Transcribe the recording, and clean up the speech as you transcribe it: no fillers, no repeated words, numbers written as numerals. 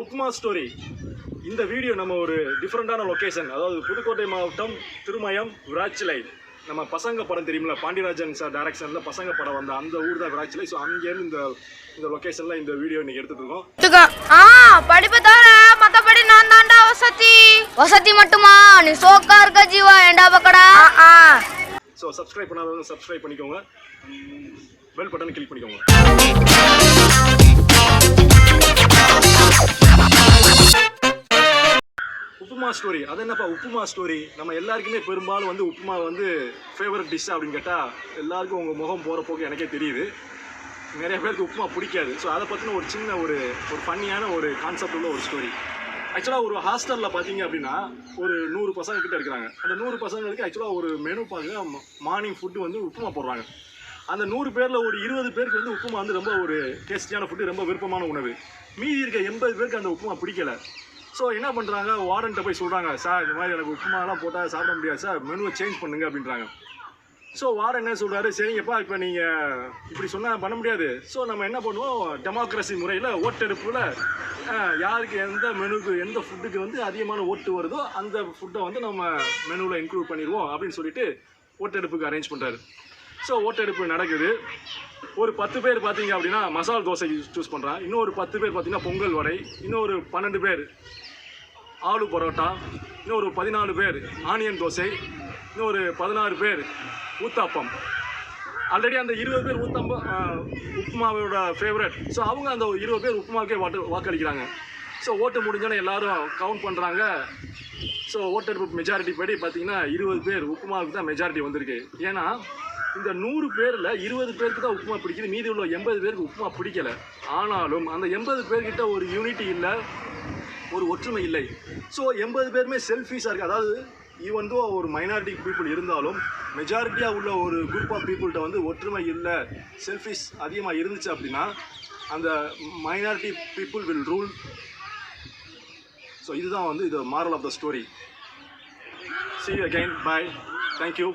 Upma story. இந்த video நம்ம ஒரு டிஃப்ரெண்டான லொக்கேஷன், அதாவது புதுக்கோட்டை மாவட்டம் திருமயம் விராச்சிலை. நம்ம பசங்க படம் தெரியுமில்ல, பாண்டியராஜன் சார் டைரக்ஷனில் பசங்க படம் வந்த அந்த ஊர் தான் விராச்சிலை. ஸோ அங்கேருந்து இந்த லொக்கேஷனில் இந்த வீடியோ இன்னைக்கு எடுத்துட்டு இருக்கோம். படிப்பு தவிர மற்றபடி நான் தாண்டா வசதி. வசதி மட்டுமா? நீ சோக்கா இருக்க ஜீவா, ஏண்டா பக்கடா. ஸோ சப்ஸ்கிரைப் பண்ணாதவங்க சப்ஸ்கிரைப் பண்ணிக்கோங்க, பெல் பட்டன் கிளிக் பண்ணிக்கோங்க. உப்புமா ஸ்டோரி. அது என்னப்பா உப்புமா ஸ்டோரி? நம்ம எல்லாருக்குமே பெரும்பாலும் வந்து உப்புமா வந்து ஃபேவரட் டிஷ் அப்படின்னு கேட்டால் எல்லாருக்கும் உங்கள் முகம் போகிற போக்கு எனக்கே தெரியுது. நிறைய பேருக்கு உப்புமா பிடிக்காது. ஸோ அதை பற்றின ஒரு சின்ன ஒரு ஃபன்னியான ஒரு கான்செப்ட் உள்ள ஒரு ஸ்டோரி. ஆக்சுவலாக ஒரு ஹாஸ்டலில் பார்த்தீங்க அப்படின்னா ஒரு 100 பசங்க கிட்ட இருக்கிறாங்க. அந்த 100 பசங்களுக்கு ஆக்சுவலாக ஒரு மெனு பார்த்தீங்கன்னா மார்னிங் ஃபுட்டு வந்து உப்புமா போடுறாங்க. அந்த 100 பேரில் ஒரு 20 பேருக்கு வந்து உப்புமா வந்து ரொம்ப ஒரு டேஸ்டியான ஃபுட்டு, ரொம்ப விருப்பமான உணவு. மீதி இருக்க 80 பேருக்கு அந்த உப்புமா பிடிக்கலை. ஸோ என்ன பண்ணுறாங்க, வார்டன்ட்ட போய் சொல்கிறாங்க, சார் இந்த மாதிரி எனக்கு உப்புமாலாம் போட்டால் சாப்பிட முடியாது சார், மெனுவை சேஞ்ச் பண்ணுங்க அப்படின்றாங்க. ஸோ வார்டன் என்ன சொல்கிறாரு, சரிங்கப்பா இப்போ நீங்கள் இப்படி சொன்னால் பண்ண முடியாது. ஸோ நம்ம என்ன பண்ணுவோம், டெமோக்ரஸி முறையில் ஓட்டெடுப்பில் யாருக்கு எந்த மெனுக்கு எந்த ஃபுட்டுக்கு வந்து அதிகமான ஓட்டு வருதோ அந்த ஃபுட்டை வந்து நம்ம மெனுவில் இன்க்ளூட் பண்ணிடுவோம் அப்படின்னு சொல்லிட்டு ஓட்டெடுப்புக்கு அரேஞ்ச் பண்ணுறாரு. ஸோ ஓட்டெடுப்பு நடக்குது. ஒரு 10 பேர் பார்த்தீங்க அப்படின்னா மசால் தோசை சூஸ் பண்ணுறான். இன்னொரு 10 பேர் பார்த்தீங்கன்னா பொங்கல் வடை. இன்னொரு 12 பேர் ஆலு பரோட்டா. இன்னொரு 14 பேர் ஆனியன் தோசை. இன்னொரு 16 பேர் ஊத்தாப்பம். ஆல்ரெடி அந்த 20 பேர் உப்புமாவோட ஃபேவரட். ஸோ அவங்க அந்த 20 பேர் உப்புமாவுக்கே வாக்களிக்கிறாங்க. ஸோ ஓட்டு முடிஞ்சோன்னே எல்லாரும் கவுண்ட் பண்ணுறாங்க. ஸோ ஓட்டெடுப்பு மெஜாரிட்டி படி பார்த்தீங்கன்னா 20 பேர் உப்புமாவுக்கு தான் மெஜாரிட்டி வந்திருக்கு. ஏன்னா இந்த 100 பேரில் 20 பேருக்கு தான் உப்புமா பிடிக்குது, மீதி உள்ள 80 பேருக்கு உப்புமா பிடிக்கலை. ஆனாலும் அந்த 80 பேர்கிட்ட ஒரு யூனிட்டி இல்லை, ஒரு ஒற்றுமை இல்லை. ஸோ 80 பேருமே செல்ஃபிஷாக இருக்குது. அதாவது ஈவன் தோ ஒரு மைனாரிட்டி பீப்புள் இருந்தாலும் மெஜாரிட்டியாக உள்ள ஒரு குரூப் ஆஃப் பீப்புள்கிட்ட வந்து ஒற்றுமை இல்லை, செல்ஃபிஷ் அதிகமாக இருந்துச்சு அப்படின்னா அந்த minority people will rule. So இதுதான் வந்து இது moral of the story. See you again. Bye. Thank you.